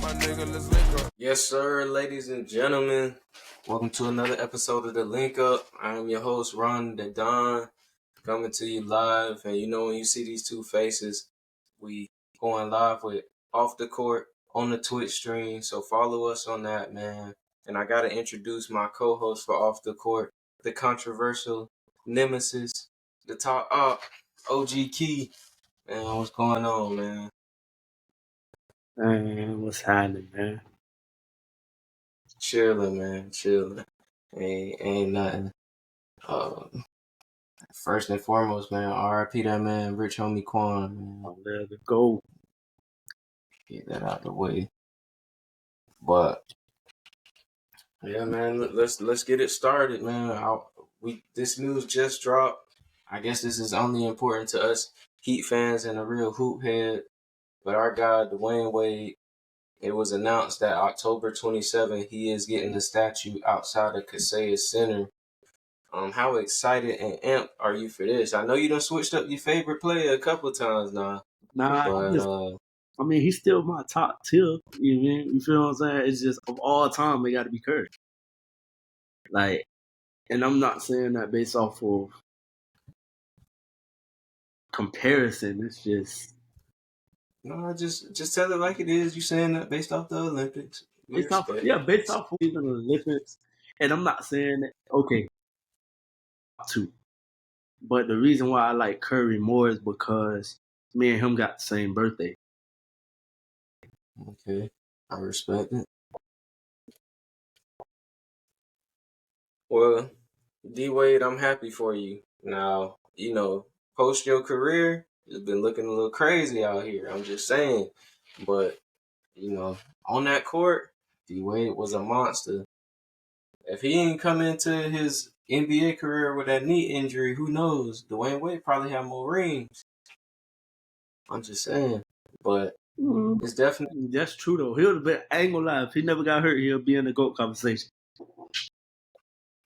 my nigga, let's link up. Yes, sir, ladies and gentlemen. Welcome to another episode of The Link Up. I am your host, Ron the Don, coming to you live. And you know, when you see these two faces, we going live with Off the Court on the Twitch stream. So follow us on that, man. And I got to introduce my co-host for Off the Court, the controversial nemesis, the top op, OG Key. Man, what's going on, man? Man, what's happening, man? Chilling, man. Chilling. Ain't nothing. First and foremost, man, RIP that man, Rich Homie Quan, man. I'll let it go. Get that out the way. But yeah, man, let's get it started, man. This news just dropped. I guess this is only important to us Heat fans and a real hoop head. But our guy, Dwyane Wade, it was announced that October 27th, he is getting the statue outside of Kaseya Center. How excited and amped are you for this? I know you done switched up your favorite player a couple times now. Nah, I mean, he's still my top tier. You feel what I'm saying? It's just of all time, they got to be Curry. Like, and I'm not saying that based off of comparison. It's just No, just tell it like it is. You saying that based off the Olympics? based off of even the Olympics. And I'm not saying that, okay, two. But the reason why I like Curry more is because me and him got the same birthday. Okay, I respect it. Well, D Wade, I'm happy for you. Now, you know, post your career, it's been looking a little crazy out here. I'm just saying. But, you know, on that court, D Wade was a monster. If he ain't come into his NBA career with that knee injury, who knows? Dwyane Wade probably have more rings. I'm just saying. But it's definitely... That's true, though. He would have been, I ain't gonna lie, if he never got hurt, he'll be in the GOAT conversation.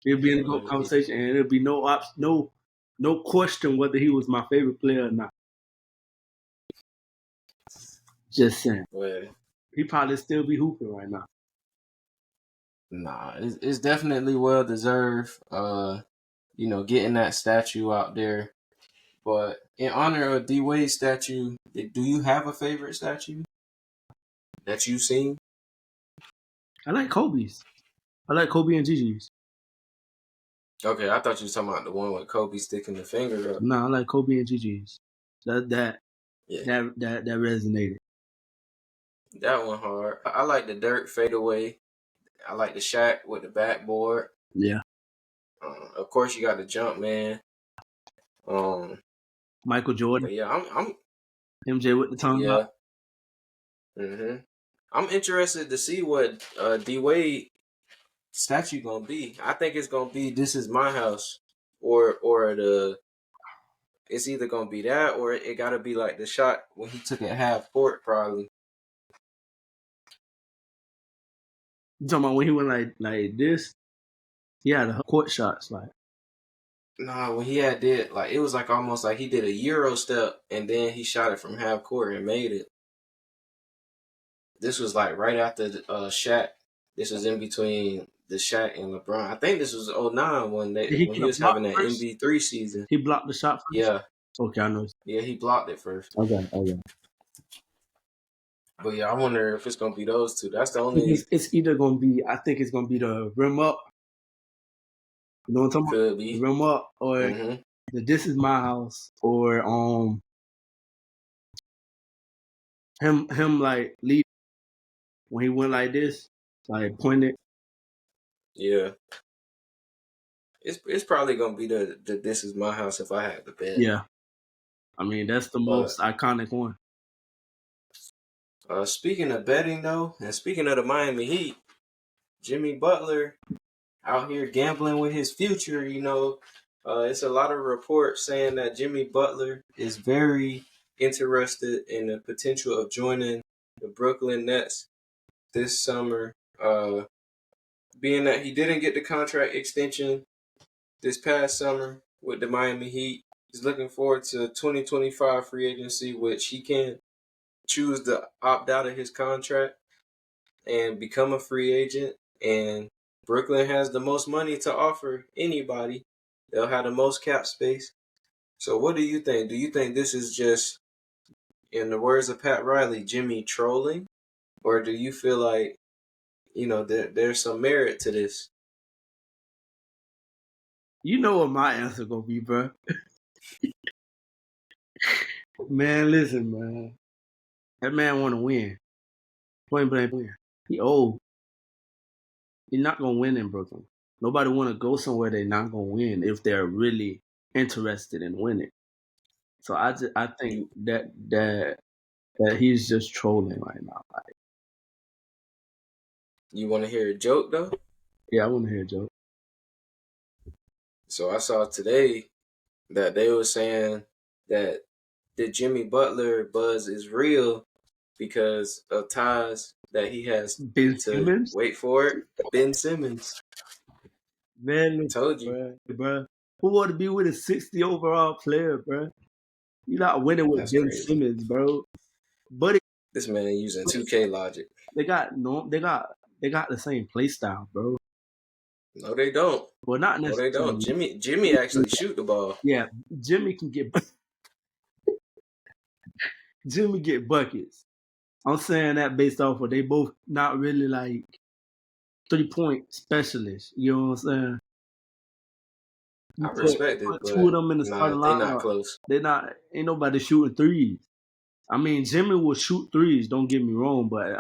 He'll be in the GOAT conversation, and there'll be no question whether he was my favorite player or not. Just saying. Well, He probably still be hooping right now. Nah, it's definitely well deserved. You know, getting that statue out there. But in honor of D Wade statue, do you have a favorite statue that you've seen? I like Kobe's. I like Kobe and Gigi's. Okay, I thought you were talking about the one with Kobe sticking the finger up. No, I like Kobe and Gigi's. That resonated. That one hard. I like the Dirk fadeaway. I like the Shaq with the backboard. Yeah. Of course, you got the jump man. Michael Jordan. Yeah, I'm MJ with the tongue. Yeah. I'm interested to see what D Wade statue gonna be. I think it's gonna be "This Is My House," or it's either gonna be that or it gotta be like the shot when he took it half court probably. You talking about when he went like this? He had the court shots like. Nah, when he did like it was like almost like he did a Euro step and then he shot it from half court and made it. This was like right after Shaq. This was in between the Shaq and LeBron. I think this was 2009 when he was having that MB3 season. He blocked the shot first? Yeah. Okay, I know. Yeah, he blocked it first. Okay. But yeah, I wonder if it's gonna be those two. That's the only. It's either gonna be. I think it's gonna be the rim up. You know what I'm talking about? Could be the rim up or the "This Is My House" or him like lead when he went like this, like pointed. Yeah. It's probably gonna be the "This Is My House" if I had to bet. Yeah. I mean, that's the most iconic one. Speaking of betting, though, and speaking of the Miami Heat, Jimmy Butler out here gambling with his future, you know. It's a lot of reports saying that Jimmy Butler is very interested in the potential of joining the Brooklyn Nets this summer. Being that he didn't get the contract extension this past summer with the Miami Heat, he's looking forward to 2025 free agency, which he can choose to opt out of his contract. and become a free agent, and Brooklyn has the most money to offer anybody. They'll have the most cap space. So what do you think? Do you think this is just, in the words of Pat Riley, Jimmy trolling? Or do you feel like, there's some merit to this? You know what my answer gonna be, bro. Man, listen, man. That man want to win. Point blank win. He old. He's not gonna win in Brooklyn. Nobody want to go somewhere they're not gonna win if they're really interested in winning. So I think You that he's just trolling right now. Like, you want to hear a joke though? yeah, I want to hear a joke. So I saw today that they were saying that the Jimmy Butler buzz is real because of ties that he has Ben to, Simmons, wait for it, Ben Simmons. man, Told you. bro. Who want to be with a 60 overall player, bro? You're not winning with That's Ben crazy. Simmons, bro. But This man using 2K logic. they got the same play style, bro. No, they don't. Well, not No, they necessarily. don't. Jimmy actually shoot the ball. Yeah, Jimmy can get buckets. I'm saying that based off of they both not really like 3-point specialists. You know what I'm saying? I You respect it, put two of but them in the nah, starting they not lineup. close. Ain't nobody shooting threes. I mean, Jimmy will shoot threes. Don't get me wrong, but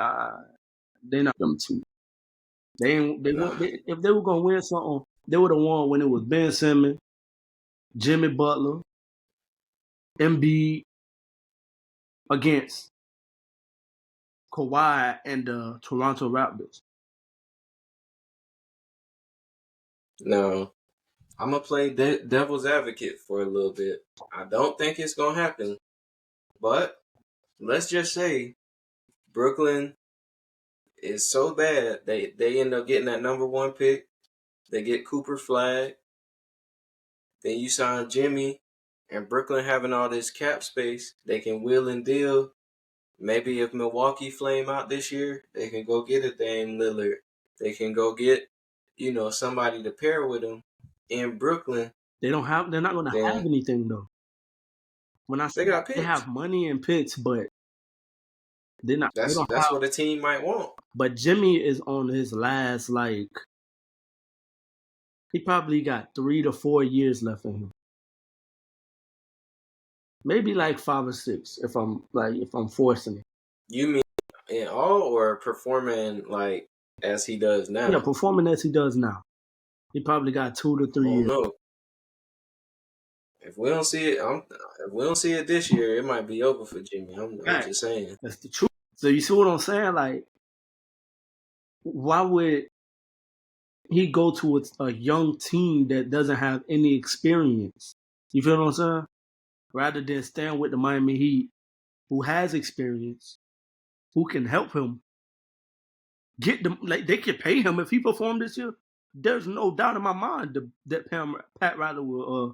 they not them two. They ain't. Nah, If they were gonna win something, they would have won when it was Ben Simmons, Jimmy Butler, Embiid against Kawhi and the Toronto Raptors. no. I'm gonna play devil's advocate for a little bit. I don't think it's gonna happen, but let's just say Brooklyn is so bad they end up getting that number one pick. They get Cooper Flag. Then you sign Jimmy, and Brooklyn having all this cap space, they can wheel and deal. Maybe if Milwaukee flame out this year, they can go get a Dame Lillard. They can go get, somebody to pair with them in Brooklyn. They're not gonna have Then anything though. When I say they got they picks. have money and picks, but they're not. They don't That's have. what a team might want. But Jimmy is on his last he probably got 3 to 4 years left in him. Maybe like 5 or 6 if I'm forcing it. You mean in all or performing like as he does now? Yeah, performing as he does now. He probably got 2 to 3 I don't years. know. If we don't see it this year, it might be over for Jimmy. I'm just saying. That's the truth. So you see what I'm saying? Like, why would he go to a young team that doesn't have any experience? You feel what I'm saying? Rather than stand with the Miami Heat, who has experience, who can help him get them. Like they can pay him if he performed this year. There's no doubt in my mind that Pat Riley will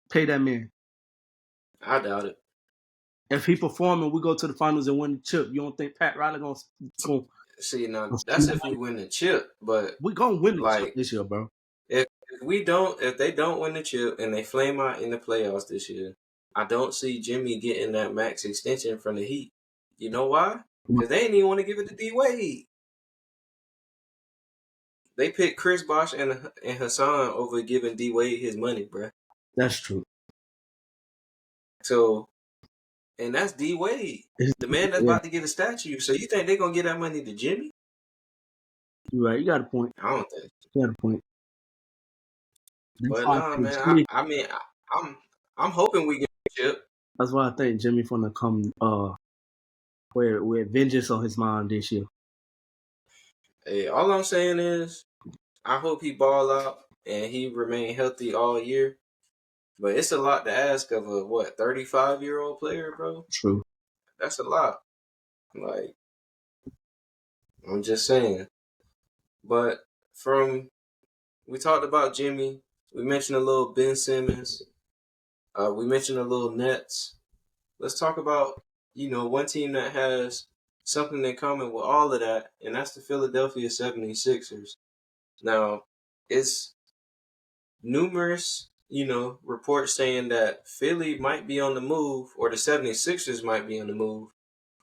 pay that man. I doubt it. If he perform and we go to the finals and win the chip, you don't think Pat Riley gonna See, now that's if we win the chip, but we gonna win the chip like this year, bro? if they don't win the chip and they flame out in the playoffs this year, I don't see Jimmy getting that max extension from the Heat. You know why? Because they didn't even want to give it to D Wade. They picked Chris Bosh and Hassan over giving D Wade his money, bruh. That's true. So, and that's D Wade, the man that's about to get a statue. So you think they're gonna give that money to Jimmy? You're right. You got a point. I don't think. You got a point. But nah, man. I'm hoping we get a chip. That's why I think Jimmy's gonna come with vengeance on his mind this year. Hey, all I'm saying is, I hope he ball out and he remain healthy all year. But it's a lot to ask of a 35-year-old player, bro. True. That's a lot. Like, I'm just saying. But we talked about Jimmy. We mentioned a little Ben Simmons. We mentioned a little Nets. Let's talk about, one team that has something in common with all of that, and that's the Philadelphia 76ers. Now, it's numerous, reports saying that Philly might be on the move, or the 76ers might be on the move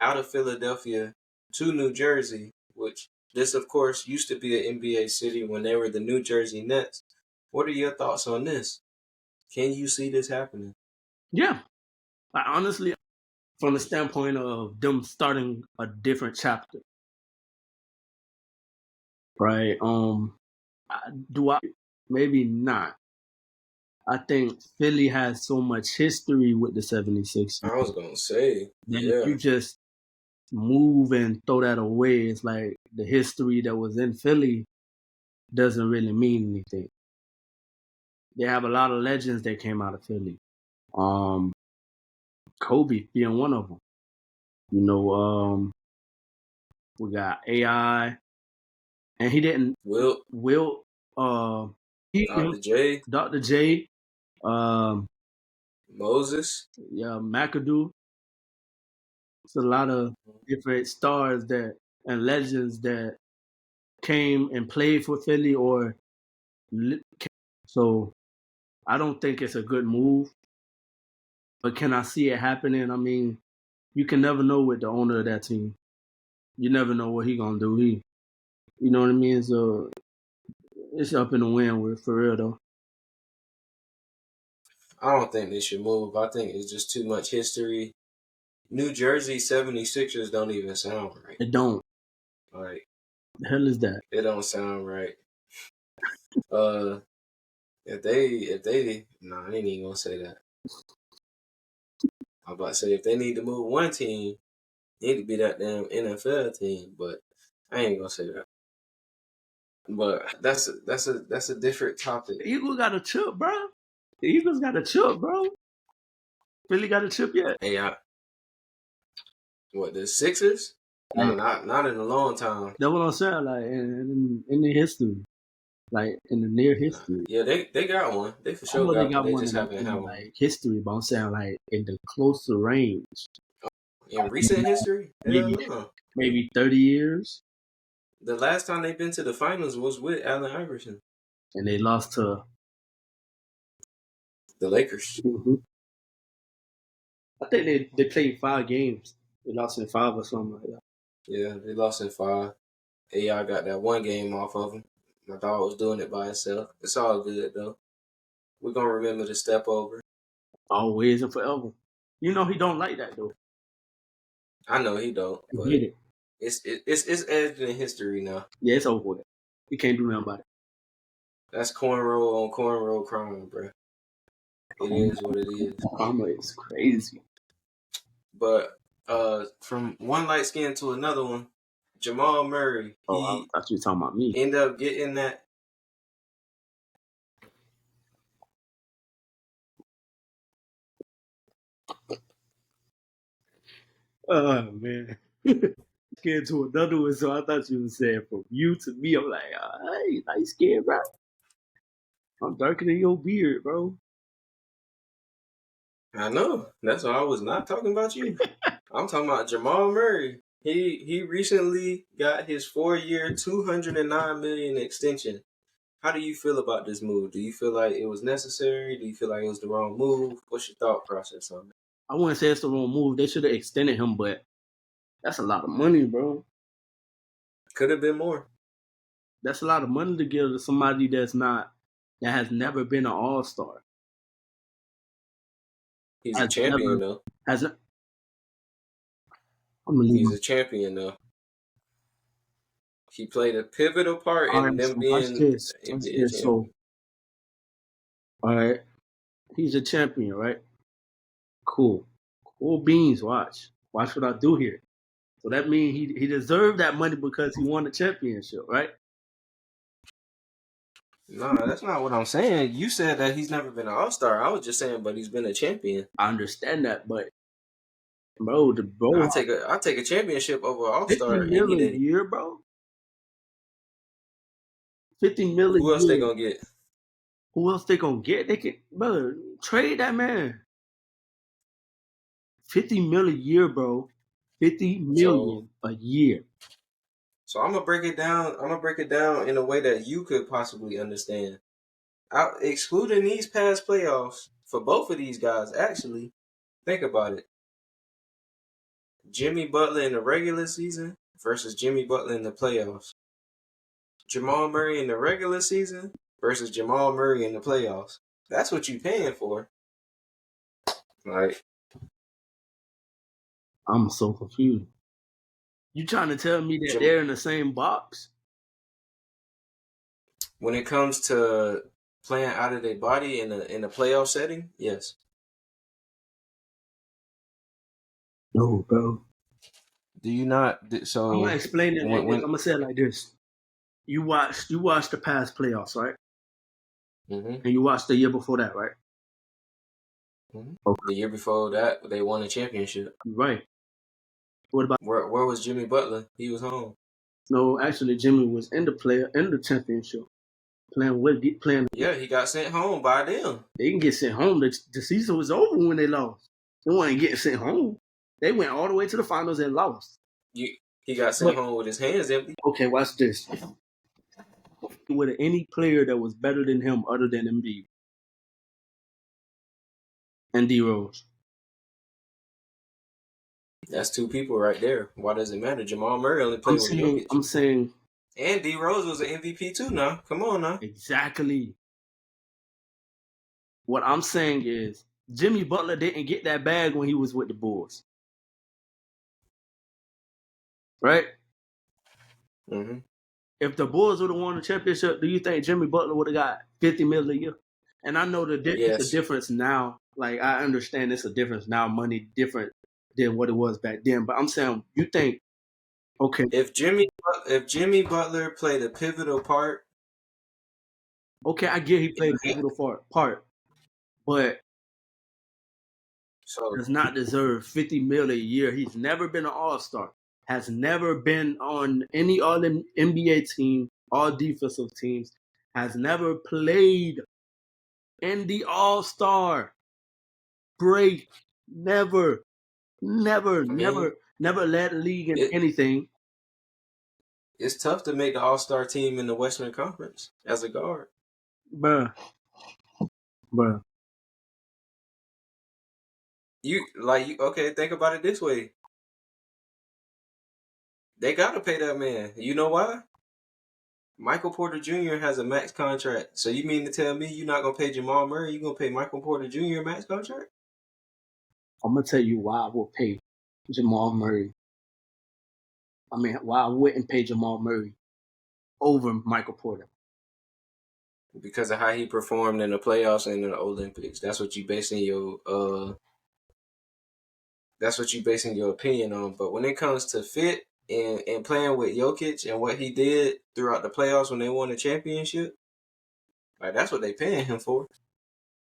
out of Philadelphia to New Jersey, which this, of course, used to be an NBA city when they were the New Jersey Nets. What are your thoughts on this? Can you see this happening? Yeah. Honestly, from the standpoint of them starting a different chapter, right? Do I? Maybe not. I think Philly has so much history with the 76ers I was going to say, that if you just move and throw that away, it's like the history that was in Philly doesn't really mean anything. They have a lot of legends that came out of Philly. Kobe being one of them. We got AI, and he didn't. Dr. J, Dr. J, Moses, McAdoo. It's a lot of different stars and legends that came and played for Philly, so I don't think it's a good move. But can I see it happening? I mean, you can never know with the owner of that team. You never know what he gonna do. You know what I mean? So it's up in the wind for real though. I don't think they should move. I think it's just too much history. New Jersey 76ers don't even sound right. It don't. Like, the hell is that? It don't sound right. If they, no, I ain't even gonna say that. I'm about to say if they need to move one team, it need to be that damn NFL team. But I ain't gonna say that. But that's a different topic. The Eagles got a chip, bro. The Eagles got a chip, bro. Philly got a chip yet? Hey, what, the Sixers? No, not in a long time. That's what I'm saying. Like in the history, like in the near history. Yeah, they got one. They for sure got one. They just haven't had one. Like history, but I'm saying like in the closer range. In recent history? Hell no. Maybe 30 years. The last time they've been to the finals was with Allen Iverson. And they lost to the Lakers. Mm-hmm. I think they played 5 games. They lost in 5 or something like that. Yeah, they lost in 5. AI got that one game off of him. My dog was doing it by himself. It's all good, though. We're going to remember to step over. Always and forever. You know he don't like that, though. I know he don't. But it's edged in history now. Yeah, it's over with. You can't do nothing about it. That's cornrow on cornrow crime, bro. It is what it is. Karma is crazy. But from one light skin to another one, Jamal Murray. I thought you were talking about me. Ended up getting that. Oh man. Scared to another one, so I thought you were saying from you to me. I'm like, hey, light skin, bro. I'm darker than your beard, bro. I know. That's why I was not talking about you. I'm talking about Jamal Murray. He recently got his 4-year, $209 million extension. How do you feel about this move? Do you feel like it was necessary? Do you feel like it was the wrong move? What's your thought process on it? I wouldn't say it's the wrong move. They should have extended him, but that's a lot of money, bro. Could have been more. That's a lot of money to give to somebody that has never been an all-star. He's a champion, though. He's a champion, though. He played a pivotal part in them being NBA champion. All right. He's a champion, right? Cool beans. Watch what I do here. So that means he deserved that money because he won the championship, right? No, that's not what I'm saying. You said that he's never been an all-star. I was just saying, but he's been a champion. I understand that, but I'll take a championship over an all-star any day. $50 million a year, bro. $50 million. Who else they gonna get? Who else they gonna get? They can, trade that man. $50 million a year, bro. $50 million a year. So I'm gonna break it down. I'm gonna break it down in a way that you could possibly understand. Excluding these past playoffs for both of these guys, actually, think about it. Jimmy Butler in the regular season versus Jimmy Butler in the playoffs. Jamal Murray in the regular season versus Jamal Murray in the playoffs. That's what you paying for. Like, I'm so confused. You trying to tell me that they're in the same box? When it comes to playing out of their body in a playoff setting, yes. No, bro. Do you not? So I'm gonna explain it like this. I'm gonna say it like this. You watched the past playoffs, right? Mm-hmm. And you watched the year before that, right? Mm-hmm. Okay. The year before that, they won a championship. Right. What about where was Jimmy Butler? He was home. No, actually, Jimmy was in the championship, playing. Yeah, he got sent home by them. They didn't get sent home. The season was over when they lost. They weren't getting sent home. They went all the way to the finals and lost. He got sent home with his hands empty. Okay, watch this. With any player that was better than him other than Embiid and D Rose. That's two people right there. Why does it matter? Jamal Murray only played with Jokic. I'm saying. And D Rose was an MVP too now. Come on now. Exactly. What I'm saying is Jimmy Butler didn't get that bag when he was with the Bulls. Right? Mm-hmm. If the Bulls would have won the championship, do you think Jimmy Butler would have got $50 million a year? And I know it's a difference now. Like, I understand it's a difference now, money different than what it was back then. But I'm saying, you think, okay. If Jimmy Butler played a pivotal part. Okay, I get he played a pivotal part. But does not deserve $50 million a year. He's never been an All-Star. Has never been on any All-NBA team, all defensive teams. Has never played in the All-Star break. Never led the league in anything. It's tough to make the All-Star team in the Western Conference as a guard. Bruh. Okay, think about it this way. They got to pay that man. You know why? Michael Porter Jr. has a max contract. So you mean to tell me you're not going to pay Jamal Murray? You're going to pay Michael Porter Jr. a max contract? I'm going to tell you why I will pay Jamal Murray. Why I wouldn't pay Jamal Murray over Michael Porter. Because of how he performed in the playoffs and in the Olympics. That's what you basing your opinion on. But when it comes to fit and playing with Jokic and what he did throughout the playoffs when they won the championship, like that's what they paying him for.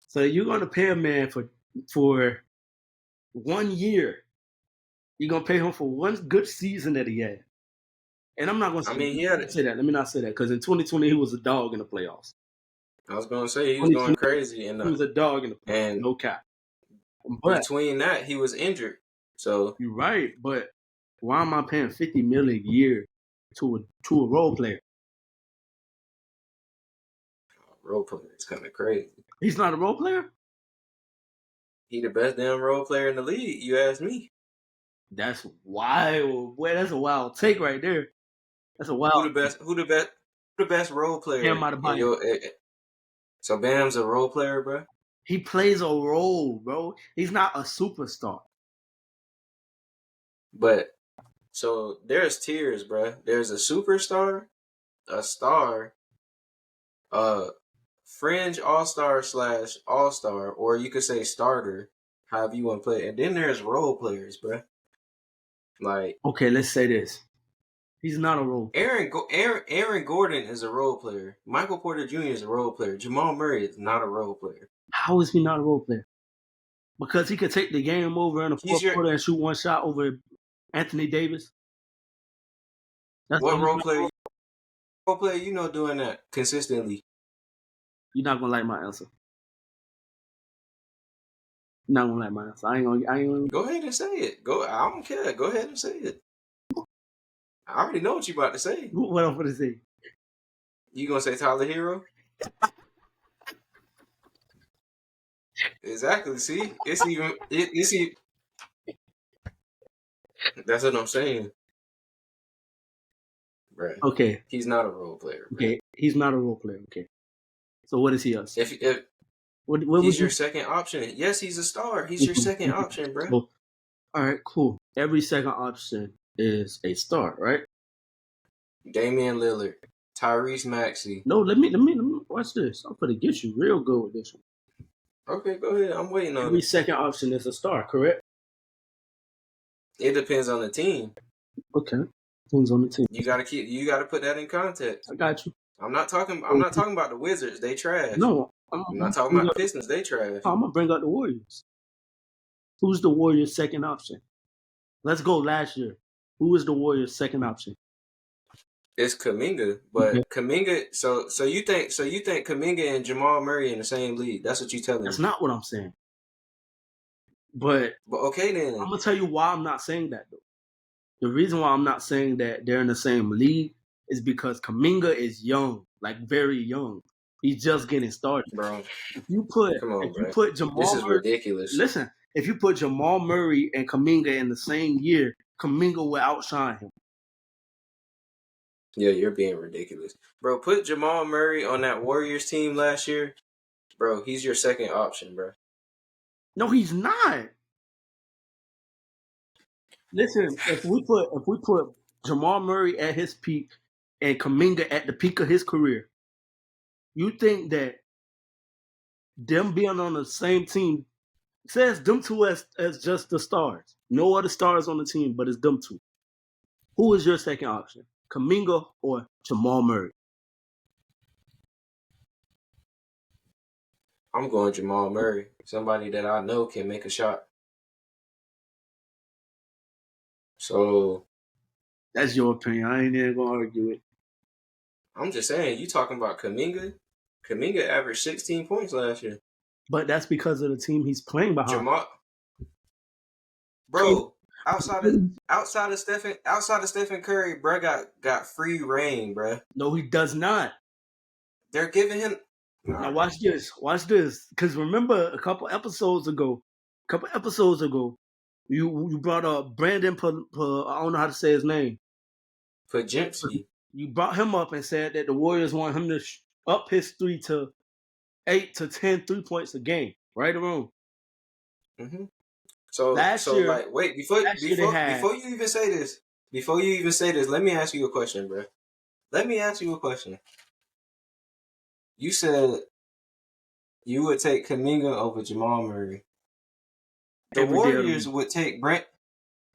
So you're gonna pay a man for 1 year. You're gonna pay him for one good season that he had. And I'm not gonna say, that. Let me not say that, because in 2020 he was a dog in the playoffs. I was gonna say he was going crazy, and he was a dog in the playoffs, no cap. But between that, he was injured. So you're right, but why am I paying $50 million a year to a role player? Role player is kind of crazy. He's not a role player? He the best damn role player in the league, you ask me. That's wild. Boy, that's a wild take right there. That's a wild. Who the best role player? So Bam's a role player, bro? He plays a role, bro. He's not a superstar. But so there's tiers, bro. There's a superstar, a star, fringe all-star / all-star, or you could say starter, however you want to play it. And then there's role players, bro. Like, okay, let's say this. He's not a role player. Aaron Gordon is a role player. Michael Porter Jr. is a role player. Jamal Murray is not a role player. How is he not a role player? Because he could take the game over in the fourth quarter and shoot one shot over Anthony Davis. That's what role player you know doing that consistently? You're not gonna like my answer. Not gonna let my answer. I ain't gonna. Go ahead and say it. Go. I don't care. Go ahead and say it. I already know what you about to say. What I'm gonna say? You gonna say Tyler Hero? Exactly. See, it's even. That's what I'm saying, bro. Okay. He's not a role player. Bro. Okay. He's not a role player. Okay. So what is he us? If what he's your second option, yes, he's a star. He's your second option, bro. So, all right, cool. Every second option is a star, right? Damian Lillard, Tyrese Maxey. No, let me watch this. I'm gonna get you real good with this one. Okay, go ahead. I'm waiting on Every it. second option is a star, correct? It depends on the team. Okay, depends on the team. You gotta put that in context. I got you. I'm not talking about the Wizards. They trash. No, I'm not talking about the Pistons. They trash. I'm gonna bring up the Warriors. Who's the Warriors' second option? Let's go last year. Who was the Warriors' second option? It's Kuminga, but Kuminga. So you think Kuminga and Jamal Murray in the same league? That's what you telling me? That's not what I'm saying. But okay then. I'm gonna tell you why I'm not saying that though. The reason why I'm not saying that they're in the same league is because Kuminga is young, like very young. He's just getting started, bro. If you put Jamal, this is Murray, ridiculous. Listen, if you put Jamal Murray and Kuminga in the same year, Kuminga will outshine him. Yeah, you're being ridiculous, bro. Put Jamal Murray on that Warriors team last year, bro. He's your second option, bro. No, he's not. Listen, if we put Jamal Murray at his peak and Kuminga at the peak of his career, you think that them being on the same team says them two as just the stars? No other stars on the team, but it's them two. Who is your second option, Kuminga or Jamal Murray? I'm going Jamal Murray, somebody that I know can make a shot. So that's your opinion. I ain't even gonna argue it. I'm just saying, you talking about Kuminga? Kuminga averaged 16 points last year. But that's because of the team he's playing behind. Jamal, bro, outside of Stephen Curry, bro got free reign, bro. No, he does not. They're giving him. Now watch this. Because remember a couple episodes ago, you brought up Brandon. I don't know how to say his name. Pajemski. You brought him up and said that the Warriors want him to up his 3 to 8 to 10 3-points a game. Right or wrong? Mm-hmm. So year, like, wait, before you even say this, let me ask you a question, bro. You said you would take Kuminga over Jamal Murray. The Warriors would take Brandon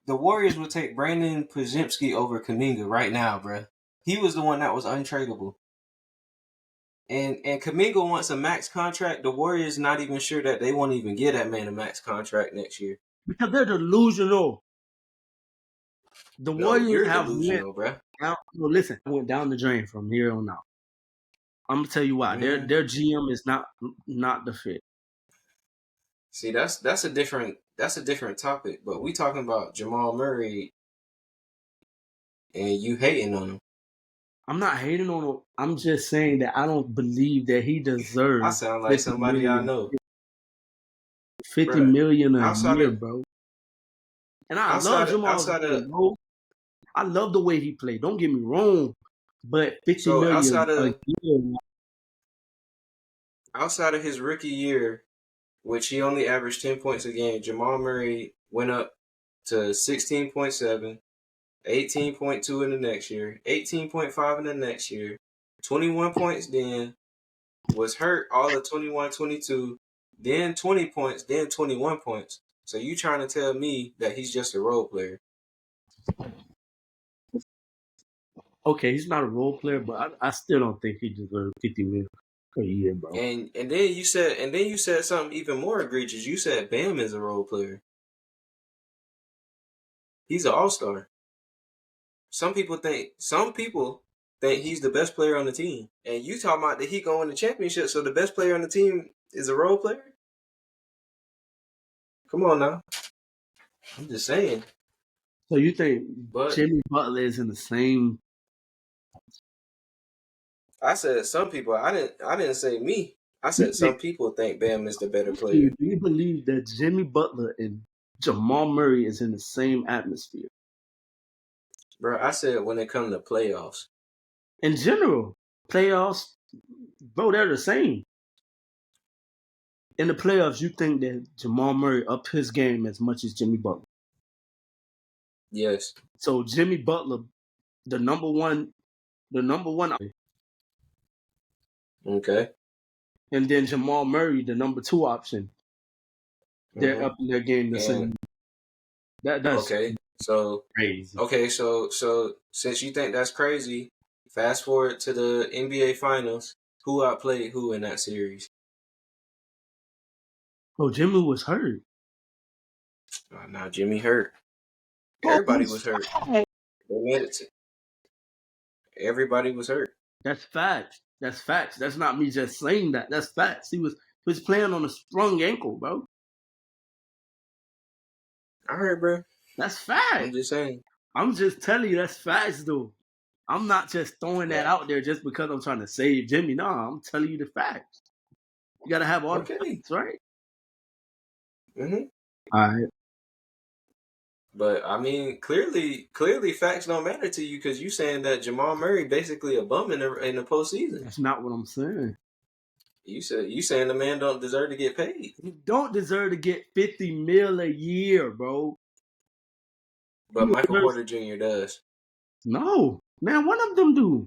Pajemski over Kuminga right now, bro. He was the one that was untradeable. And Kuminga wants a max contract. The Warriors not even sure that they won't even get that man a max contract next year. Because they're delusional. The Warriors have delusional, bro. Listen, I went down the drain from here on out. I'm gonna tell you why. Mm-hmm. Their GM is not the fit. See, that's a different topic. But we talking about Jamal Murray, and you hating on him. I'm not hating on him. I'm just saying that I don't believe that he deserves. I sound like somebody I know. $50 million a year, bro. And I love Jamal Murray, bro. I love the way he played. Don't get me wrong, but $50 million a year. Outside of his rookie year, which he only averaged 10 points a game, Jamal Murray went up to 16.7, 18.2 in the next year, 18.5 in the next year, 21 points then, was hurt all of 21, 22, then 20 points, then 21 points. So you trying to tell me that he's just a role player? Okay, he's not a role player, but I still don't think he deserves $50 million a year, bro. And then you said something even more egregious. You said Bam is a role player. He's an all-star. Some people think he's the best player on the team. And you talking about that he going to the championship, so the best player on the team is a role player? Come on now. I'm just saying. So you think But Jimmy Butler is in the same? I said some people. I didn't say me. I said some people think Bam is the better Do player. you believe that Jimmy Butler and Jamal Murray is in the same atmosphere? Bro, I said when it comes to playoffs. In general, playoffs, bro, they're the same. In the playoffs, you think that Jamal Murray up his game as much as Jimmy Butler. Yes. So Jimmy Butler, the number one, Okay. and then Jamal Murray, the number 2 option. They're up in their game the And same. That's okay. So crazy. okay, so since you think that's crazy, fast forward to the NBA Finals. Who outplayed who in that series? Bro, Jimmy was hurt. Now Jimmy hurt. Bro, Everybody was hurt. They made it to. Everybody was hurt. that's facts. That's facts. That's not me just saying that. That's facts. He was playing on a sprung ankle, bro. I heard, bro. That's facts. I'm just saying. I'm just telling you that's facts, though. I'm not just throwing that out there just because I'm trying to save Jimmy. No, I'm telling you the facts. You gotta have all the facts, right? Mhm. All right. But I mean, clearly, facts don't matter to you because you saying that Jamal Murray basically a bum in the postseason. That's not what I'm saying. You saying the man don't deserve to get paid. He don't deserve to get $50 million a year, bro. But Michael Porter Jr. does. No, man, one of them do.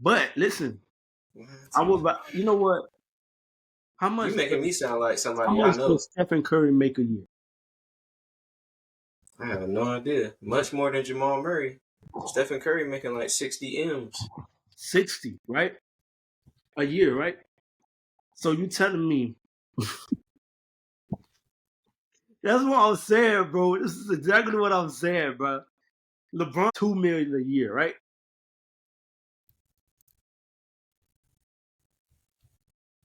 But listen, I would. You know what? How much? You making me sound like somebody how I much know. does Stephen Curry make a year? I have no idea. Much more than Jamal Murray. Stephen Curry making like 60 M's. 60, right? A year, right? So you telling me? That's what I'm saying, bro. This is exactly what I'm saying, bro. LeBron $2 million a year, right?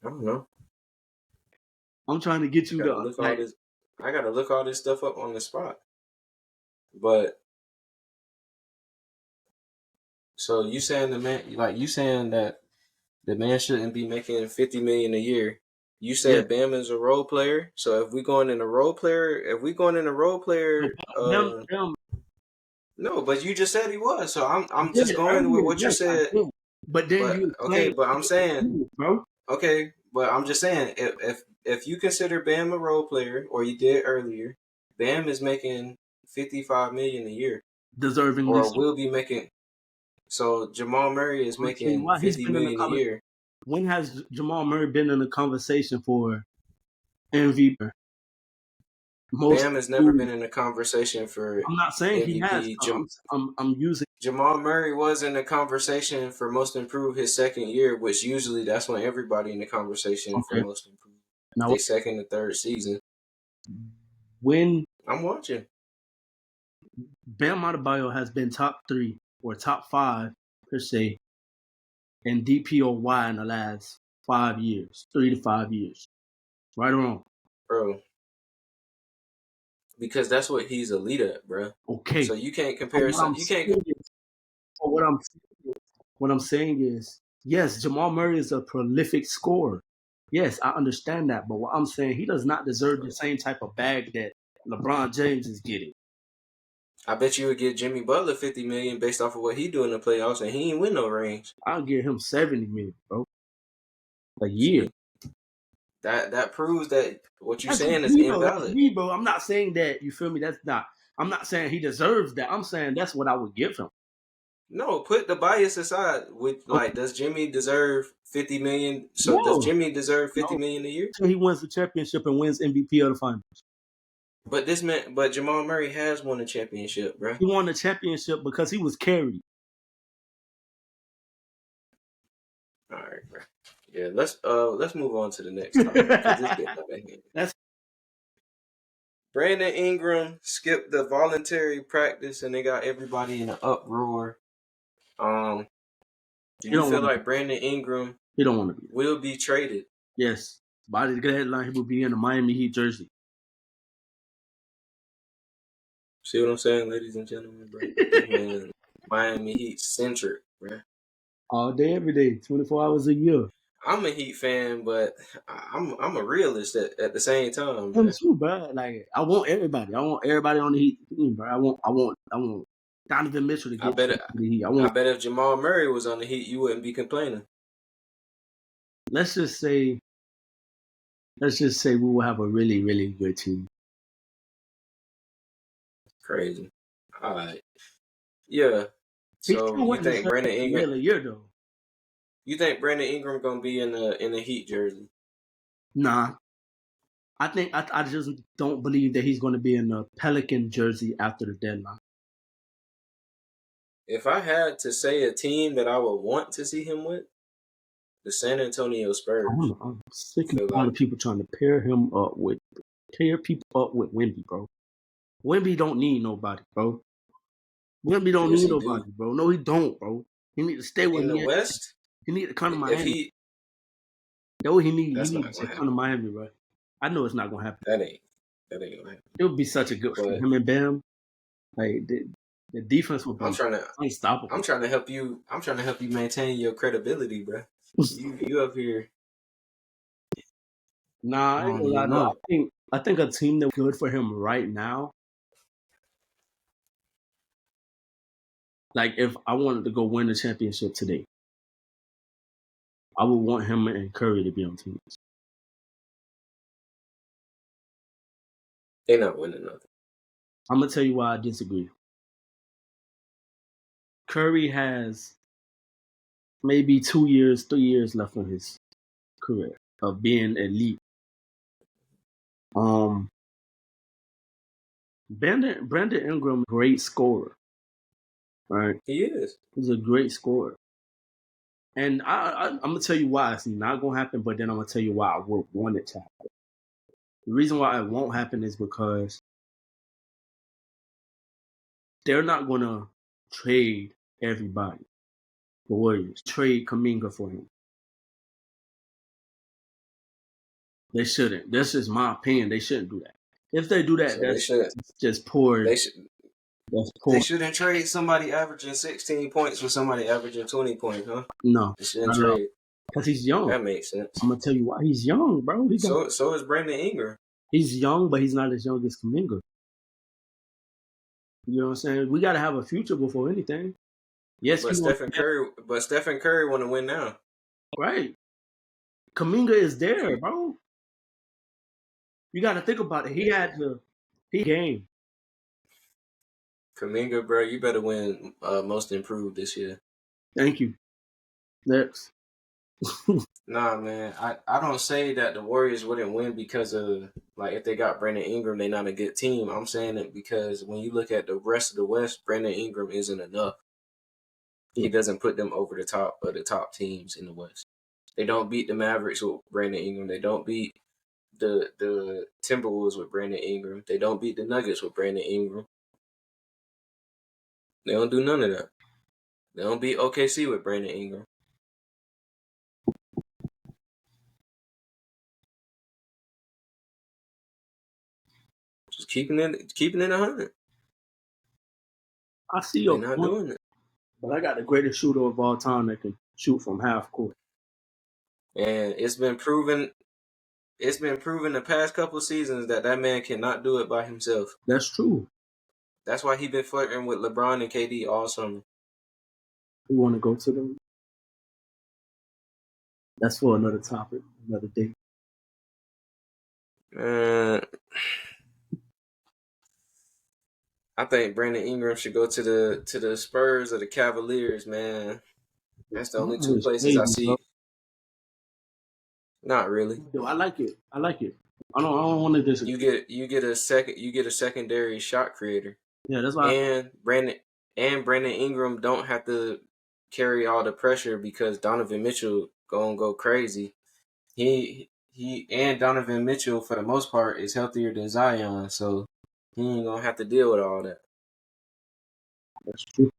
I don't know. I'm trying to get you to I gotta look all this stuff up on the spot. But so you saying you saying that the man shouldn't be making 50 million a year. You said Bam is a role player. So if we going in a role player, no, but you just said he was. So I'm just going with what you said. But then but I'm saying, bro. Okay, but I'm just saying if you consider Bam a role player, or you did earlier, Bam is making 55 million a year, deserving, or will be making. So Jamal Murray is making 50 million a year. When has Jamal Murray been in a conversation for MVP? Bam has never been in a conversation for. I'm not saying MVP. He has. I'm using. Jamal Murray was in the conversation for most improved his second year, which usually that's when everybody in the conversation for most improved. Now, their second or third season. When I'm watching, Bam Adebayo has been top 3 or top 5 per se in DPOY in the last 5 years, 3 to 5 years. Right or wrong? Bro. Because that's what he's elite at, bro. Okay. So you can't compare. What I'm saying is, yes, Jamal Murray is a prolific scorer. Yes, I understand that. But what I'm saying, he does not deserve the same type of bag that LeBron James is getting. I bet you would give Jimmy Butler 50 million based off of what he do in the playoffs, and he ain't win no rings. I'll give him 70 million, bro. A year. See, that proves that what you're saying is invalid. Me, bro. I'm not saying that. You feel me? I'm not saying he deserves that. I'm saying that's what I would give him. No, put the bias aside. Does Jimmy deserve 50 million? So does Jimmy deserve 50 million a year? So he wins the championship and wins MVP of the finals. But Jamal Murray has won a championship, bro. He won the championship because he was carried. All right, bro. Yeah, let's move on to the next topic. That's Brandon Ingram skipped the voluntary practice, and they got everybody in an uproar. Do you feel like Brandon Ingram he don't want to will be traded? Yes. By the headline, he will be in a Miami Heat jersey. See what I'm saying, ladies and gentlemen, bro? This man, Miami Heat centric, bro. All day, every day, 24 hours a year. I'm a Heat fan, but I'm a realist at the same time, Him bro. too, bro. Like I want everybody. I want everybody on the Heat team, bro. I want Donovan Mitchell to I get bet to the Heat. I bet if Jamal Murray was on the Heat, you wouldn't be complaining. Let's just say we will have a really, really good team. Crazy. All right. Yeah. He's So still you winning think Brandon Ingram? a year though. You think Brandon Ingram gonna be in the Heat jersey? Nah, I think I just don't believe that he's going to be in a Pelican jersey after the deadline. If I had to say a team that I would want to see him with, the San Antonio Spurs. I'm sick and tired of people trying to pair people up with Wemby, bro. Wemby don't need nobody, bro. Wemby don't Yes, need he do. nobody, bro. No, he don't, bro. He need to stay where In the he at. West, He need to come to if Miami. he, That's what he need. He that's need not to gonna come to happen. Miami, bro. I know it's not gonna happen. That ain't gonna happen. It would be such a good for But him and Bam. Like the defense would I'm be trying to unstoppable. help you. I'm trying to help you maintain your credibility, bro. You up here? Nah, I I ain't don't gonna lie even though. know. I think a team that's good for him right now. Like if I wanted to go win the championship today, I would want him and Curry to be on teams. They not winning nothing. I'm gonna tell you why I disagree. Curry has maybe 2 years, 3 years left in his career of being elite. Brandon Ingram, great scorer, right? He is. He's a great scorer. And I'm gonna tell you why it's not gonna happen, but then I'm gonna tell you why I would want it to happen. The reason why it won't happen is because they're not gonna trade everybody. The Warriors trade Kuminga for him. They shouldn't. That's just my opinion. They shouldn't do that. If they do that, So they that's should. just poor. They should. That's They poor. shouldn't trade somebody averaging 16 points for somebody averaging 20 points, huh? No, They shouldn't not at all. trade. Because he's young. That makes sense. I'm gonna tell you why. He's young, bro. So is Brandon Ingram. He's young, but he's not as young as Kuminga. You know what I'm saying? We gotta have a future before anything. Yes, But Stephen Curry want to win now. Right. Kuminga is there, bro. You got to think about it. He game. Kuminga, bro, you better win Most Improved this year. Thank you. Next. Nah, man, I don't say that the Warriors wouldn't win because of like if they got Brandon Ingram, they're not a good team. I'm saying it because when you look at the rest of the West, Brandon Ingram isn't enough. He doesn't put them over the top of the top teams in the West. They don't beat the Mavericks with Brandon Ingram. They don't beat the Timberwolves with Brandon Ingram. They don't beat the Nuggets with Brandon Ingram. They don't do none of that. They don't beat OKC with Brandon Ingram. Just keeping it 100. I see They're your not point, doing it. but I got the greatest shooter of all time that can shoot from half court. And it's been proven the past couple seasons that man cannot do it by himself. That's true. That's why he's been flirting with LeBron and KD all summer. We want to go to them. That's for another topic, another day. I think Brandon Ingram should go to the Spurs or the Cavaliers, man. That's the only two places I see. Not really. Yo, I like it. I don't want to disagree. You get a secondary shot creator. Yeah, that's why. And Brandon Ingram don't have to carry all the pressure because Donovan Mitchell gonna go crazy. He and Donovan Mitchell for the most part is healthier than Zion, so he ain't gonna have to deal with all that. That's true.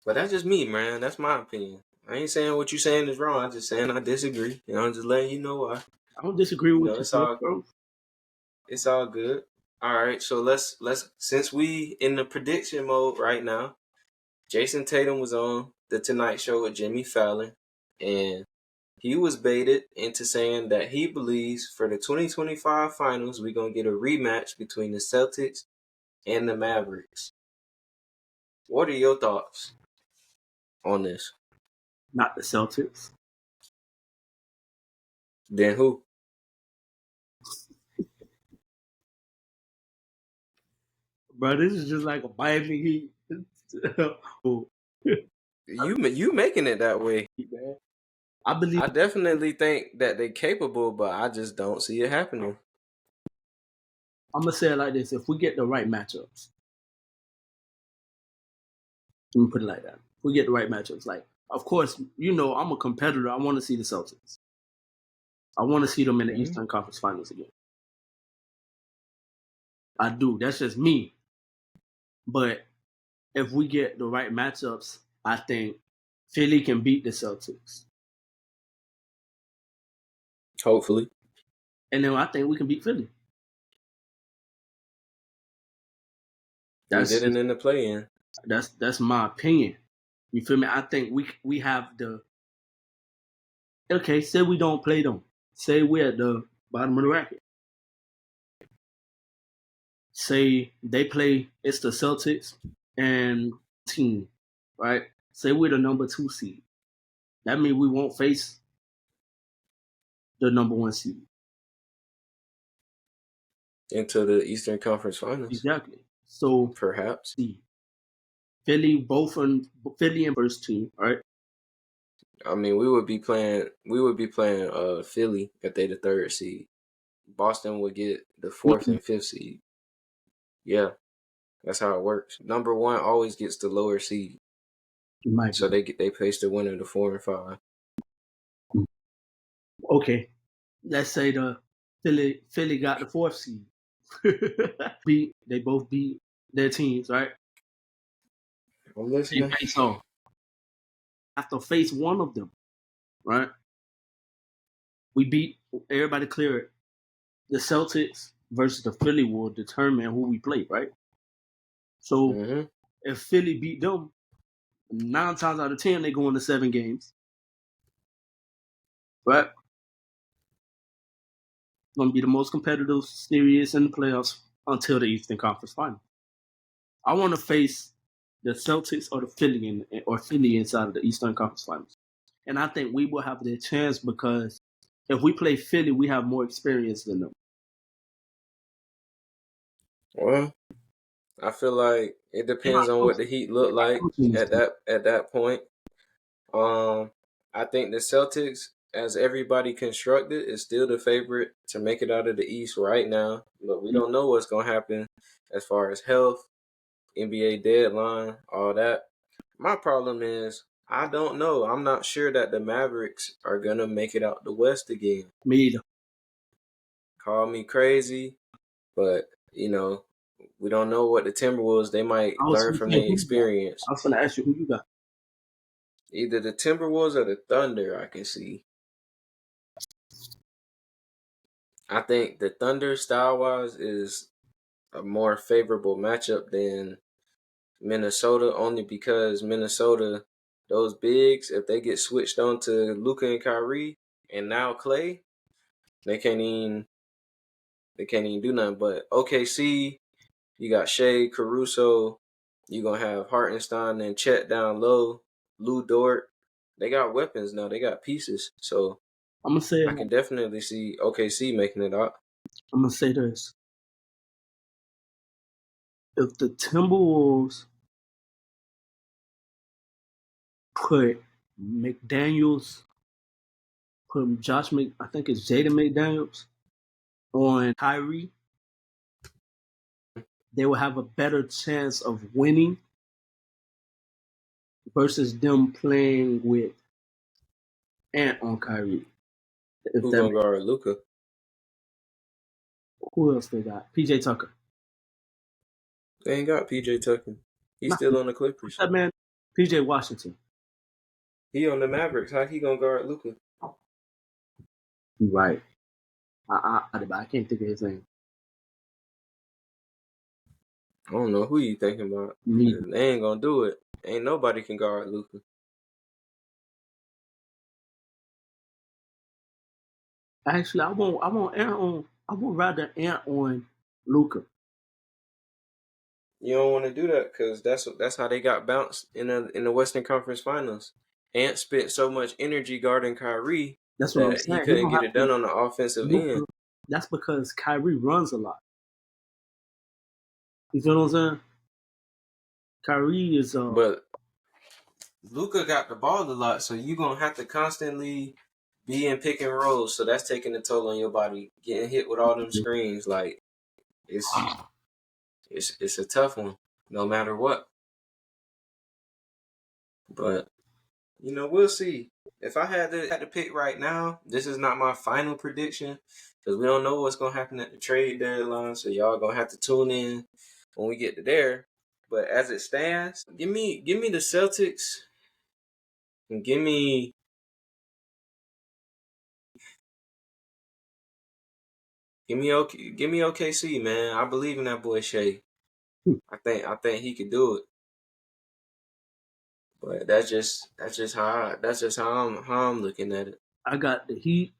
But that's just me, man. That's my opinion. I ain't saying what you saying is wrong. I'm just saying I disagree. I'm just letting you know why. I don't disagree with what you It's said, all bro. it's all good. All right, so let's since we in the prediction mode right now. Jason Tatum was on the Tonight Show with Jimmy Fallon, and he was baited into saying that he believes for the 2025 finals, we're going to get a rematch between the Celtics and the Mavericks. What are your thoughts on this? Not the Celtics. Then who? Bro, this is just like a Miami Heat. You making it that way. Man. I believe I definitely think that they're capable, but I just don't see it happening. I'm gonna say it like this: if we get the right matchups, let me put it like that. If we get the right matchups, like of course, I'm a competitor. I want to see the Celtics. I want to see them in the Eastern Conference Finals again. I do. That's just me. But if we get the right matchups, I think Philly can beat the Celtics. Hopefully. And then I think we can beat Philly. We didn't in the play-in. That's my opinion. You feel me? I think we have the. Okay, say we don't play them. Say we're at the bottom of the bracket. Say they play, it's the Celtics and team, right? Say we're the number 2 seed. That means we won't face the number 1 seed. Into the Eastern Conference Finals. Exactly. So perhaps Philly and first team, right? I mean, we would be playing Philly if they the 3rd seed. Boston would get the 4th and 5th seed. Yeah, that's how it works. Number 1 always gets the lower seed. So they face the winner, the 4 and 5. Okay, let's say the Philly got the 4th seed. They both beat their teams, right? I'm listening. They face off. Have to face one of them, right? We beat everybody. Clear it. The Celtics versus the Philly will determine who we play, right? So if Philly beat them, 9 times out of 10 they go into 7 games, right? It's gonna be the most competitive series in the playoffs until the Eastern Conference Final. I want to face the Celtics or the Philly inside of the Eastern Conference Finals, and I think we will have the chance because if we play Philly, we have more experience than them. Well, I feel like it depends on what the Heat look like at that point. I think the Celtics, as everybody constructed, is still the favorite to make it out of the East right now. But we don't know what's gonna happen as far as health, NBA deadline, all that. My problem is I don't know. I'm not sure that the Mavericks are gonna make it out the West again. Me either. Call me crazy, but we don't know what the Timberwolves. They might learn from their experience. I was going to ask you who you got. Either the Timberwolves or the Thunder. I can see. I think the Thunder style-wise is a more favorable matchup than Minnesota, only because Minnesota, those bigs, if they get switched on to Luka and Kyrie and now Clay, they can't even do nothing. But OKC, you got Shea, Caruso, you're going to have Hartenstein and Chet down low, Lou Dort. They got weapons now. They got pieces. So I can definitely see OKC making it out. I'm going to say this. If the Timberwolves put I think it's Jaden McDaniels on Kyrie, they will have a better chance of winning versus them playing with Ant on Kyrie. Who's going to guard Luka? Who else they got? PJ Tucker. They ain't got PJ Tucker. He's still on the Clippers. What's that man? PJ Washington. He on the Mavericks. How he gonna guard Luka? Right. I can't think of his name. I don't know who you thinking about. Me. They ain't gonna do it. Ain't nobody can guard Luka. Actually, I won't rather ant on Luca. You don't want to do that because that's how they got bounced in the Western Conference Finals. Ant spent so much energy guarding Kyrie That's what I'm that he saying. He couldn't don't get have it to done on the offensive Luca. end. That's because Kyrie runs a lot. You feel what I'm saying? Kyrie is But Luka got the ball a lot, so you're gonna have to constantly be in pick and rolls. So that's taking a toll on your body. Getting hit with all them screens, like it's it's a tough one, no matter what. But we'll see. If I had to pick right now, this is not my final prediction because we don't know what's gonna happen at the trade deadline. So y'all gonna have to tune in when we get to there. But as it stands, give me the Celtics and give me OKC, man. I believe in that boy Shea. I think he could do it. But that's just how I'm looking at it. I got the Heat.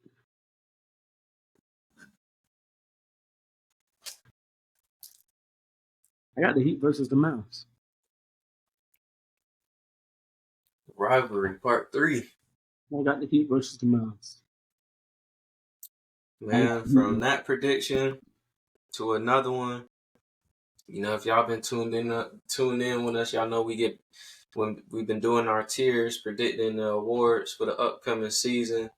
I got the Heat versus the Mavs. Rivalry Part 3. I got the Heat versus the Mavs. Man, from that prediction to another one. If y'all been tuned in with us, y'all know when we've been doing our tiers, predicting the awards for the upcoming season.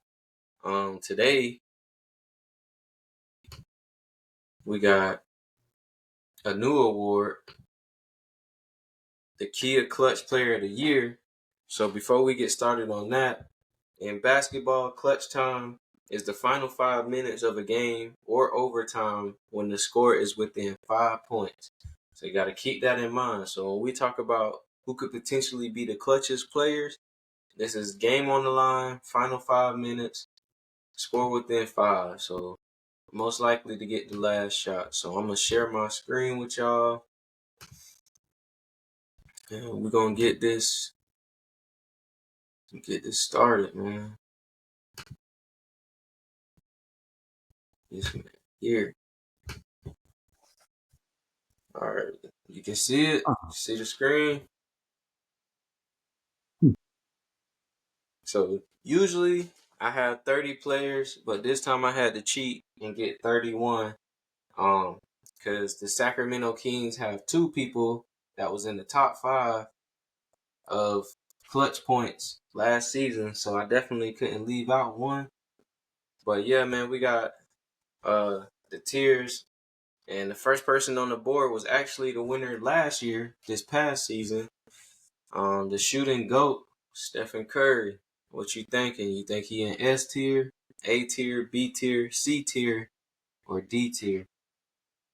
Today we got a new award, the Kia Clutch Player of the Year. So before we get started on that, in basketball, clutch time is the final 5 minutes of a game or overtime when the score is within 5 points. So you got to keep that in mind. So when we talk about who could potentially be the clutchest players, this is game on the line, final 5 minutes, score within five. So most likely to get the last shot. So I'm gonna share my screen with y'all, and we're gonna get this started, man. This man here. All right, you can see it. See the screen. So usually I have 30 players, but this time I had to cheat and get 31. Because the Sacramento Kings have two people that was in the top 5 of clutch points last season, so I definitely couldn't leave out one. But yeah, man, we got the tiers, and the first person on the board was actually the winner last year, this past season. The shooting GOAT, Stephen Curry. What you thinking? You think he in S tier, A tier, B tier, C tier, or D tier?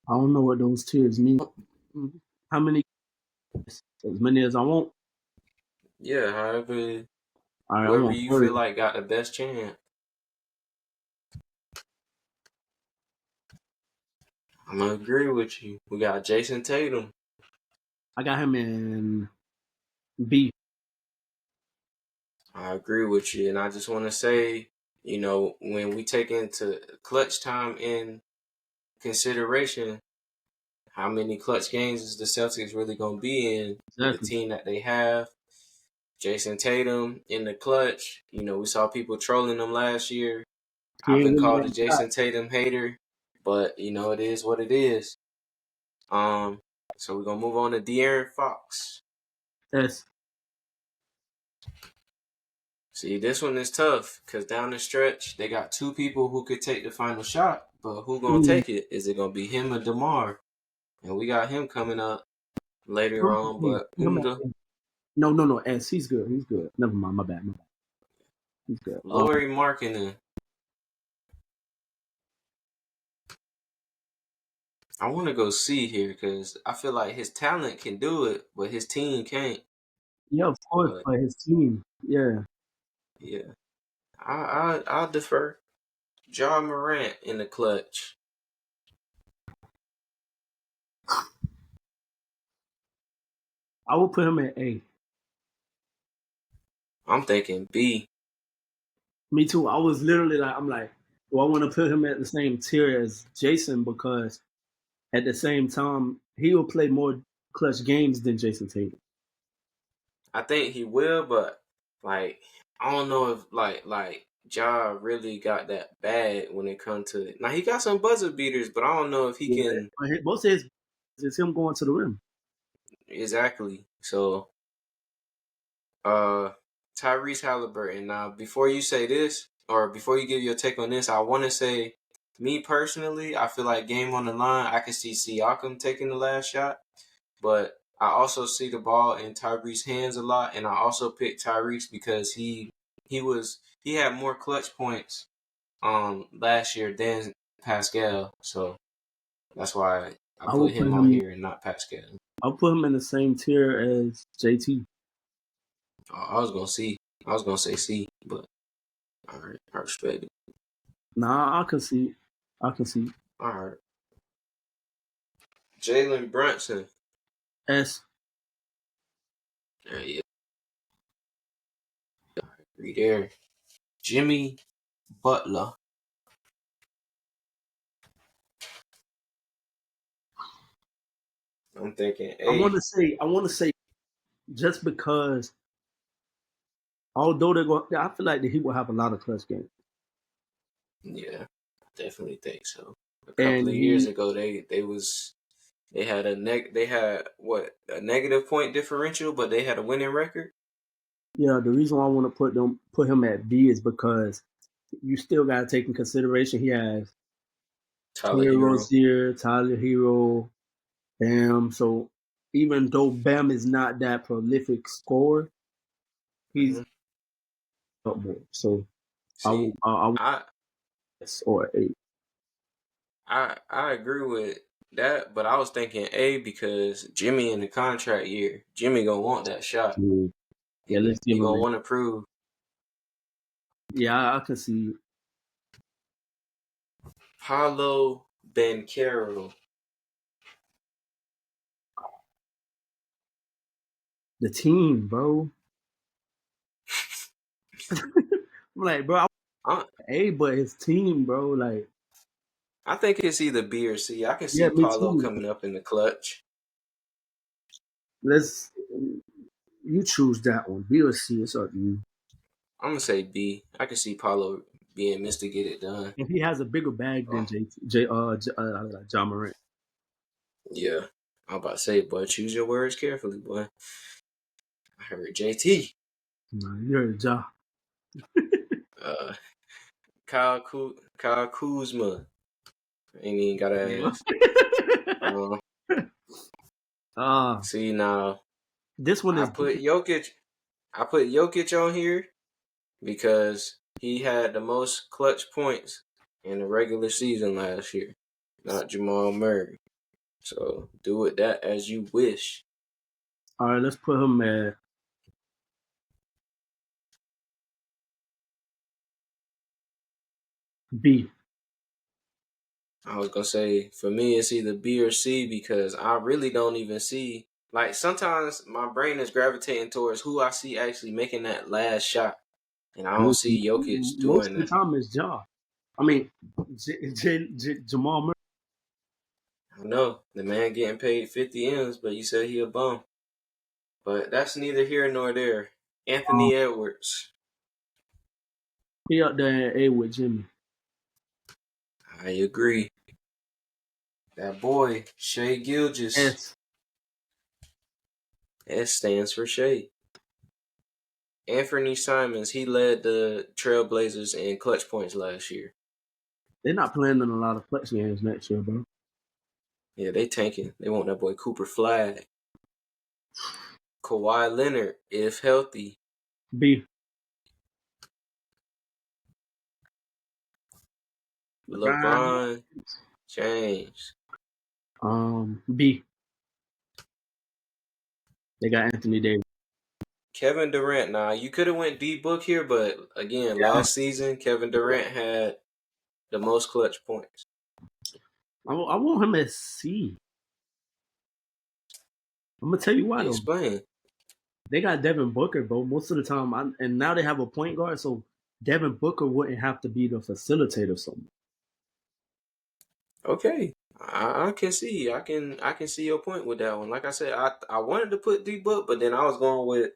I don't know what those tiers mean. How many? As many as I want. Yeah, however, All right, I whoever want you 30. feel like got the best chance. I'm gonna agree with you. We got Jason Tatum. I got him in B. I agree with you, and I just want to say, when we take into clutch time in consideration, how many clutch games is the Celtics really gonna be in with the Exactly. team that they have? Jason Tatum in the clutch. We saw people trolling him last year. He I've ain't been really called got a a shot. Jason Tatum hater, but it is what it is. So we're gonna move on to De'Aaron Fox. S. See, this one is tough because down the stretch they got two people who could take the final shot, but who gonna take it? Is it gonna be him or DeMar? And we got him coming up later on, but No. S. He's good. He's good. Never mind. My bad. He's good. Lauri Markkinen. I want to go see here because I feel like his talent can do it, but his team can't. Yeah, of course, But but his team. Yeah. Yeah, I'll defer. Jamal Morant in the clutch. I would put him at A. I'm thinking B. Me too. I was literally like, I'm like, do I want to put him at the same tier as Jason? Because at the same time, he will play more clutch games than Jason Tatum. I think he will, but like I don't know if Ja really got that bad when it comes to it. Now he got some buzzer beaters, but I don't know if he Yeah. can But most of his is him going to the rim. exactly. So uh Tyrese Halliburton. Now before you say this, or before you give your take on this, I wanna say me personally, I feel like game on the line, I can see Siakam taking the last shot. But I also see the ball in Tyrese's hands a lot, and I also picked Tyrese because he had more clutch points last year than Pascal, so that's why I I put will put him on him. here and not Pascal. I'll put him in the same tier as JT. I was gonna say C, but all right, I respect it. Nah, I can see. I can see All right, Jalen Brunson, S. yeah, agree there. Jimmy Butler, I'm thinking I want A. to say. I want to say just because although they're going, I feel like the Heat will have a lot of clutch games, Yeah, I definitely think so. A couple and of years he, ago, they had they had what a negative point differential, but they had a winning record. yeah, the reason why I want to put him at B is because you still got to take in consideration he has Tyler Terry Hero. Rozier, Tyler Hero, Bam. So even though Bam is not that prolific scorer, he's Hmm. up more. So See, I will I S or A. I agree with that, but I was thinking A because Jimmy in the contract year, Jimmy gonna want that shot. Yeah, yeah, let's give He him gonna that. want to prove. Yeah, I can see Paulo Banchero. the team, bro. I'm like, bro, I want I A, but his team, bro. Like, I think it's either B or C. I can yeah, see me Paulo too. coming up in the clutch. Let's you choose that one. B or C, it's up to you. I'm gonna say B. I can see Paulo being Mr. Get It Done. And he has a bigger bag than Oh, John Morant. yeah. I'm about to say, boy, choose your words carefully, boy. I heard JT. No, you heard Ja. Uh, Kyle Kuzma. Ain't even gotta Yeah. ask. Um, uh, see now, this one I is put Jokic. I put Jokic on here because he had the most clutch points in the regular season last year, not Jamal Murray. So do with that as you wish. all right. Let's put him at B. I was gonna say for me it's either B or C because I really don't even see like sometimes my brain is gravitating towards who I see actually making that last shot, and I don't see Jokic Most doing of the that. time it's Ja. I mean, Jamal Murray. I know the man getting paid 50 M's, but you said he a bum. But that's neither here nor there. Um, Anthony Edwards, he up there at A with Jimmy. I agree. That boy Shea Gilgis, S. S stands for Shea. Anthony Simons, he led the Trailblazers in clutch points last year. They're not playing in a lot of flex games next year, bro. Yeah, they tanking. They want that boy Cooper Flag. Kawhi Leonard, if healthy. B. LeBron. LeBron James. B. They got Anthony Davis. Kevin Durant. Now you could have went D Book here, but again, last season Kevin Durant had the most clutch points. I want him at C. I'm gonna tell you why though. Explain. They got Devin Booker, bro. Most of the time, and now they have a point guard, so Devin Booker wouldn't have to be the facilitator. Something. Okay, I can see. I can see your point with that one. Like I said, I wanted to put D Book, but then I was going with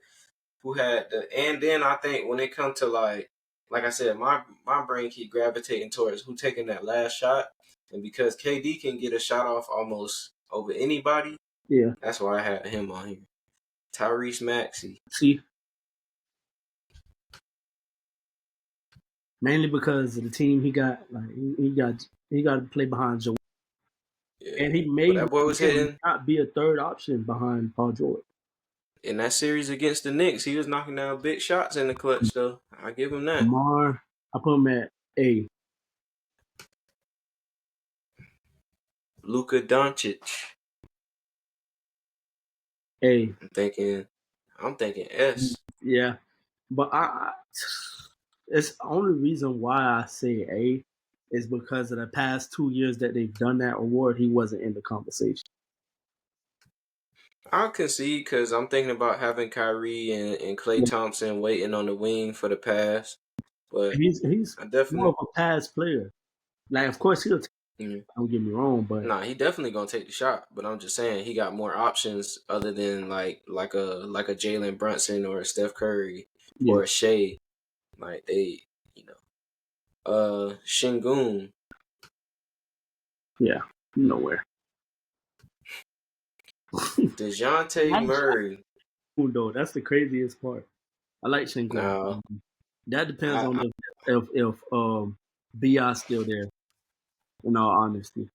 who had the. And then I think when it comes to like I said, my brain keep gravitating towards who taking that last shot, and because KD can get a shot off almost over anybody, Yeah. that's why I had him on here. Tyrese Maxey. See, mainly because of the team he got. Like he got to play behind Joe, Yeah, and he but may that boy was hitting not be a third option behind Paul George. in that series against the Knicks. He was knocking down big shots in the clutch, though. I give him that. Lamar, I put him at A. Luka Doncic. A. I'm thinking S. Yeah, but it's the only reason why I say A is because of the past 2 years that they've done that award, he wasn't in the conversation. I concede because I'm thinking about having Kyrie and Klay Thompson waiting on the wing for the pass. But he's I definitely more of a pass player. Like, of course, he'll take it, don't get me wrong, but he definitely gonna take the shot. But I'm just saying he got more options other than like a Jalen Brunson or a Steph Curry or a Shea. Like they, Shingun. Yeah, nowhere. DeJounte Murray. Though that's the craziest part. I like Shingun. No, that depends on if Bi still there. In all honesty,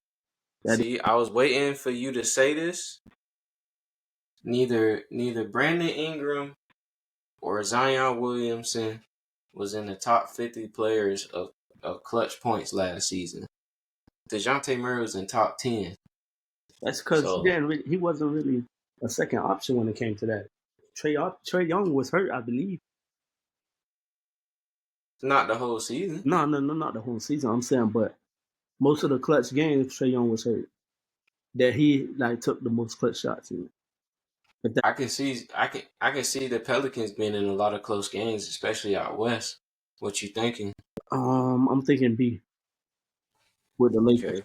I was waiting for you to say this. Neither Brandon Ingram or Zion Williamson was in the top 50 players of clutch points last season. DeJounte Murray was in top 10. That's because he wasn't really a second option when it came to that. Trae Young was hurt, I believe. Not the whole season. No, not the whole season. I'm saying, but most of the clutch games, Trae Young was hurt. That he took the most clutch shots in. I can see the Pelicans being in a lot of close games, especially out west. What you thinking? I'm thinking B with the Lakers. Okay.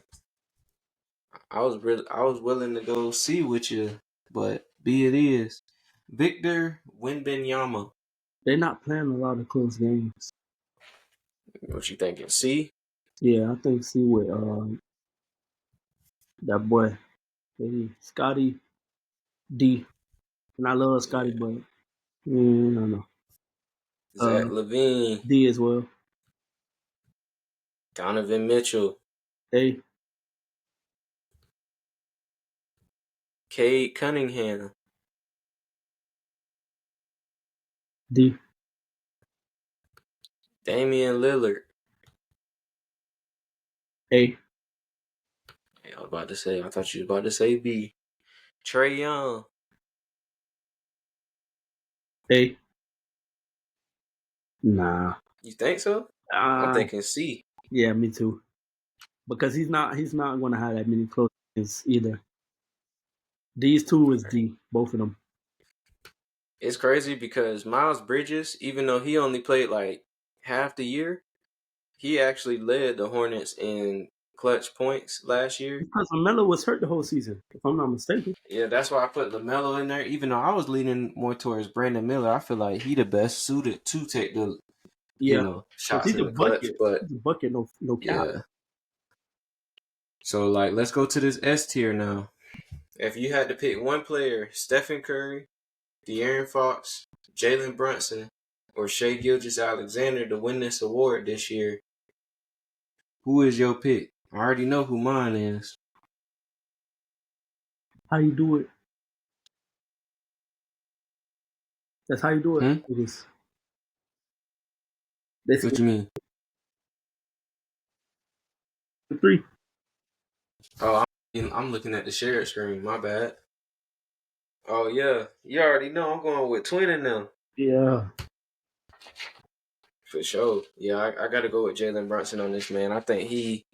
I was willing to go C with you, but B it is. Victor Wembanyama. They're not playing a lot of close games. What you thinking? C? Yeah, I think C with that boy, Scotty D. And I love Scotty, but no. Zach LaVine. D as well. Donovan Mitchell. A. Cade Cunningham. D. Damian Lillard. A. I thought you was about to say B. Trae Young. A. Nah. You think so? I'm thinking C. Yeah, me too. Because he's not going to have that many close games either. These two is D, both of them. It's crazy because Miles Bridges, even though he only played like half the year, he actually led the Hornets in clutch points last year. Because LaMelo was hurt the whole season, if I'm not mistaken. Yeah, that's why I put LaMelo in there. Even though I was leaning more towards Brandon Miller, I feel like he the best suited to take the shots in the clutch. But he's a bucket, no cap. Yeah. So let's go to this S tier now. If you had to pick one player, Stephen Curry, De'Aaron Fox, Jalen Brunson, or Shai Gilgeous-Alexander to win this award this year, who is your pick? I already know who mine is. How you do it? That's how you do it. What you mean? 3. Oh, I'm looking at the shared screen. My bad. Oh yeah, you already know I'm going with Twin and them. Yeah. For sure. Yeah, I got to go with Jalen Brunson on this, man. I think he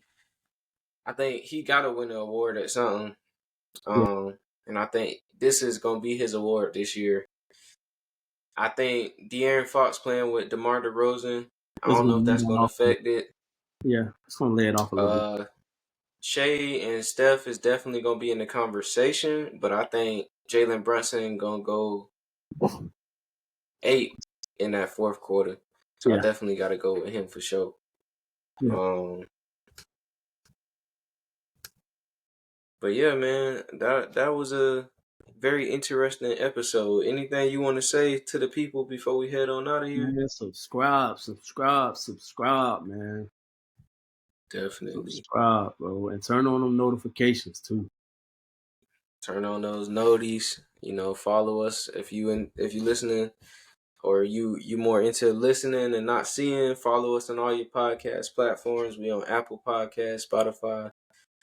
got to win the award at something. Yeah. And I think this is gonna be his award this year. I think De'Aaron Fox playing with DeMar DeRozan. I It's don't know gonna if lay that's it gonna off. affect it. Yeah, it's gonna lay it off a little bit. Shea and Steph is definitely gonna be in the conversation, but I think Jalen Brunson gonna go 8 in that fourth quarter. So I Yeah. definitely got to go with him for sure. Yeah. But yeah, man, that was a very interesting episode. Anything you want to say to the people before we head on out of here? Man, subscribe, man. Definitely. Subscribe, bro. And turn on them notifications too. Turn on those noties. Follow us if you listening, or you more into listening and not seeing. Follow us on all your podcast platforms. We on Apple Podcasts, Spotify,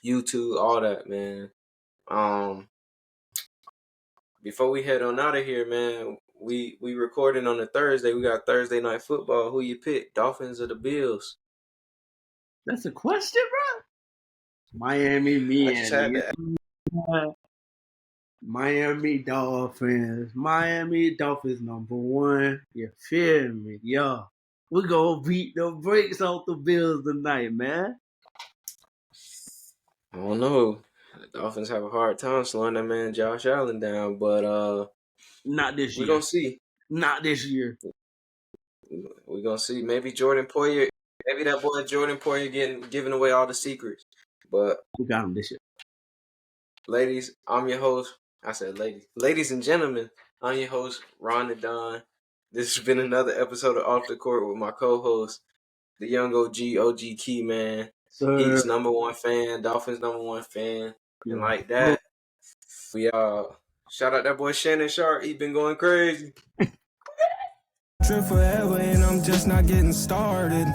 YouTube, all that, man. Before we head on out of here, man, we recording on a Thursday. We got Thursday night football. Who you pick? Dolphins or the Bills? That's a question, bro. Miami, I just had that. Miami Dolphins. Miami Dolphins #1. You feel me? Yeah. We're gonna beat the brakes off the Bills tonight, man. I don't know. The Dolphins have a hard time slowing that man Josh Allen down, but not this year. We're gonna see. Not this year. We're gonna see. Maybe Jordan Poyer. Maybe that boy Jordan Poyer giving away all the secrets. But we got him this year. Ladies, I'm your host. I said ladies. Ladies and gentlemen, I'm your host, Ron the Don. This has been another episode of Off the Court with my co-host, the young OG Key, man. Sir. He's #1 fan, Dolphins #1 fan. Yeah. And like that, we shout out that boy Shannon Sharp. He been going crazy. Trip forever and I'm just not getting started.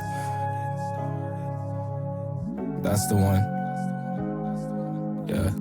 That's the one. Yeah.